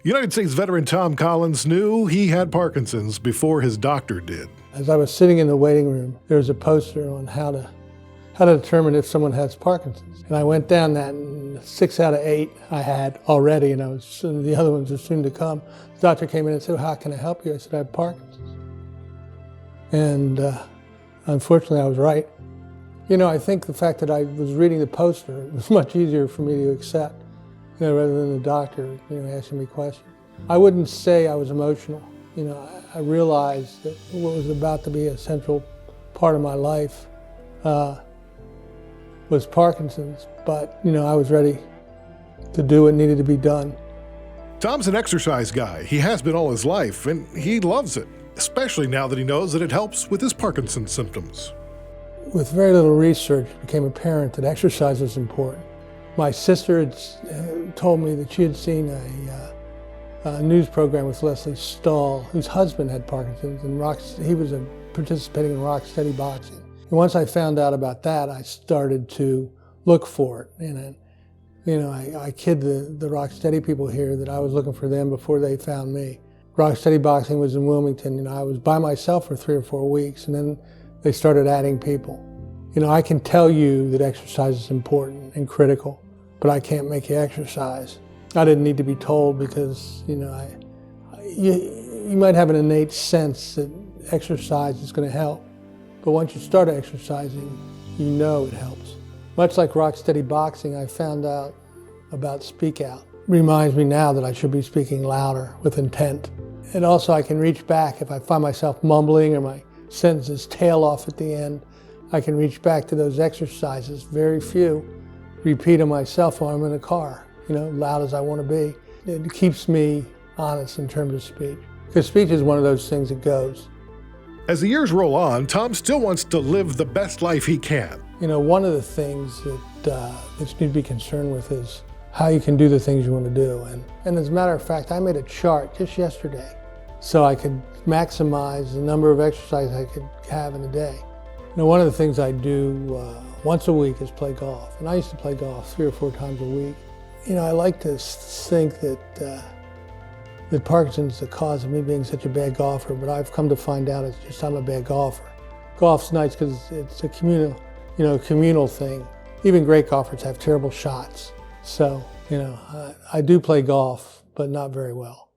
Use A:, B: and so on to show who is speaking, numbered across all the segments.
A: United States veteran Tom Collins knew he had Parkinson's before his doctor did.
B: As I was sitting in the waiting room, there was a poster on how to determine if someone has Parkinson's. And I went down that, and 6 out of 8 I had already, and the other ones were soon to come. The doctor came in and said, "How can I help you?" I said, "I have Parkinson's." And unfortunately, I was right. I think the fact that I was reading the poster, it was much easier for me to accept, rather than the doctor, asking me questions. I wouldn't say I was emotional. I realized that what was about to be a central part of my life was Parkinson's, but I was ready to do what needed to be done.
A: Tom's an exercise guy. He has been all his life, and he loves it, especially now that he knows that it helps with his Parkinson's symptoms.
B: With very little research, it became apparent that exercise was important. My sister had told me that she had seen a news program with Leslie Stahl, whose husband had Parkinson's, and he was participating in rock steady boxing. And once I found out about that, I started to look for it. And I kid the rock steady people here that I was looking for them before they found me. Rock steady boxing was in Wilmington. I was by myself for 3 or 4 weeks, and then they started adding people. I can tell you that exercise is important and critical, but I can't make you exercise. I didn't need to be told because, you might have an innate sense that exercise is going to help. But once you start exercising, it helps. Much like rock steady boxing, I found out about Speak Out. Reminds me now that I should be speaking louder with intent. And also I can reach back if I find myself mumbling or my sentences tail off at the end. I can reach back to those exercises, very few, repeat them myself while I'm in a car, loud as I want to be. It keeps me honest in terms of speech, because speech is one of those things that goes.
A: As the years roll on, Tom still wants to live the best life he can.
B: One of the things that you need to be concerned with is how you can do the things you want to do. And as a matter of fact, I made a chart just yesterday so I could maximize the number of exercises I could have in a day. One of the things I do once a week is play golf. And I used to play golf 3 or 4 times a week. I like to think that Parkinson's is the cause of me being such a bad golfer, but I've come to find out it's just I'm a bad golfer. Golf's nice because it's a communal thing. Even great golfers have terrible shots. So, I do play golf, but not very well.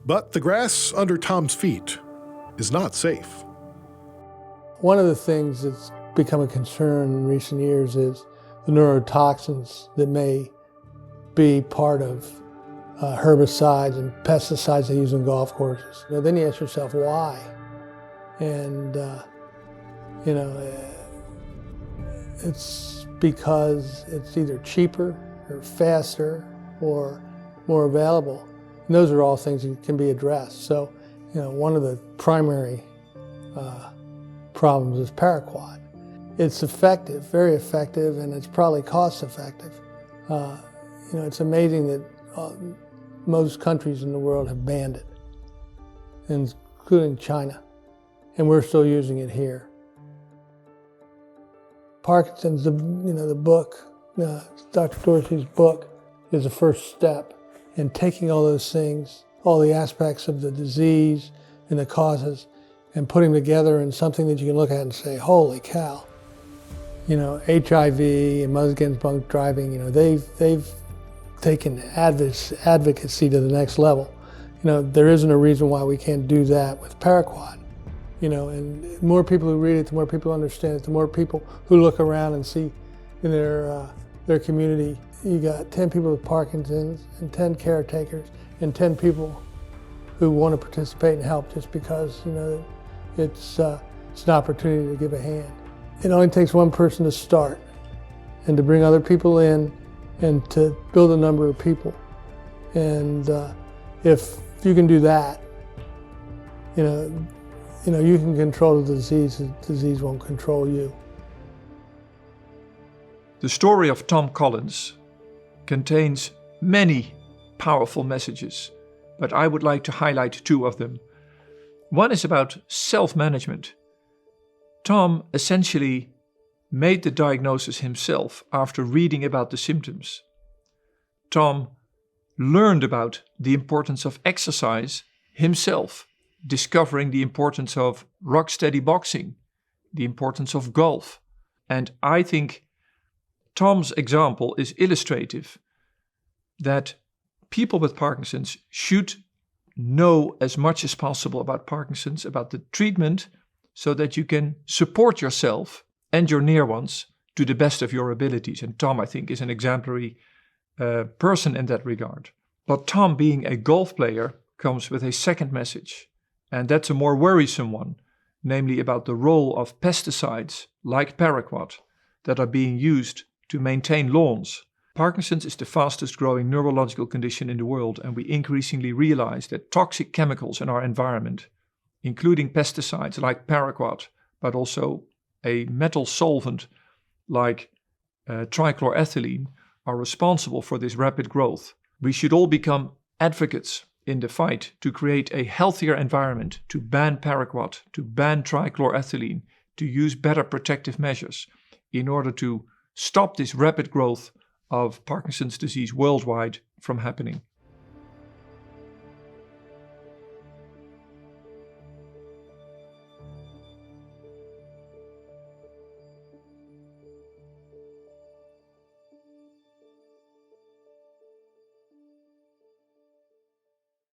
A: But the grass under Tom's feet is not safe.
B: One of the things that's become a concern in recent years is the neurotoxins that may be part of herbicides and pesticides they use in golf courses. Then you ask yourself why, and it's because it's either cheaper or faster or more available. And those are all things that can be addressed. So, one of the primary problems is paraquat. It's effective, very effective, and it's probably cost effective. It's amazing that most countries in the world have banned it, including China, and we're still using it here. Parkinson's, the book, Dr. Dorsey's book, is the first step in taking all those things, all the aspects of the disease and the causes, and putting them together in something that you can look at and say, holy cow. HIV and mothers against drunk driving, they've taken advocacy to the next level. There isn't a reason why we can't do that with paraquat. And the more people who read it, the more people understand it, the more people who look around and see in their community, you got 10 people with Parkinson's and 10 caretakers and 10 people who want to participate and help just because, it's an opportunity to give a hand. It only takes one person to start and to bring other people in and to build a number of people. And if you can do that, you can control the disease won't control you.
C: The story of Tom Collins contains many powerful messages, but I would like to highlight 2 of them. One is about self-management. Tom essentially made the diagnosis himself after reading about the symptoms. Tom learned about the importance of exercise himself, discovering the importance of rock-steady boxing, the importance of golf. And I think Tom's example is illustrative that people with Parkinson's should know as much as possible about Parkinson's, about the treatment, so that you can support yourself and your near ones to the best of your abilities. And Tom, I think, is an exemplary person in that regard. But Tom, being a golf player, comes with a second message, and that's a more worrisome one, namely about the role of pesticides like paraquat that are being used to maintain lawns. Parkinson's is the fastest growing neurological condition in the world, and we increasingly realize that toxic chemicals in our environment, including pesticides like paraquat, but also a metal solvent like trichloroethylene, are responsible for this rapid growth. We should all become advocates in the fight to create a healthier environment, to ban paraquat, to ban trichloroethylene, to use better protective measures in order to stop this rapid growth of Parkinson's disease worldwide from happening.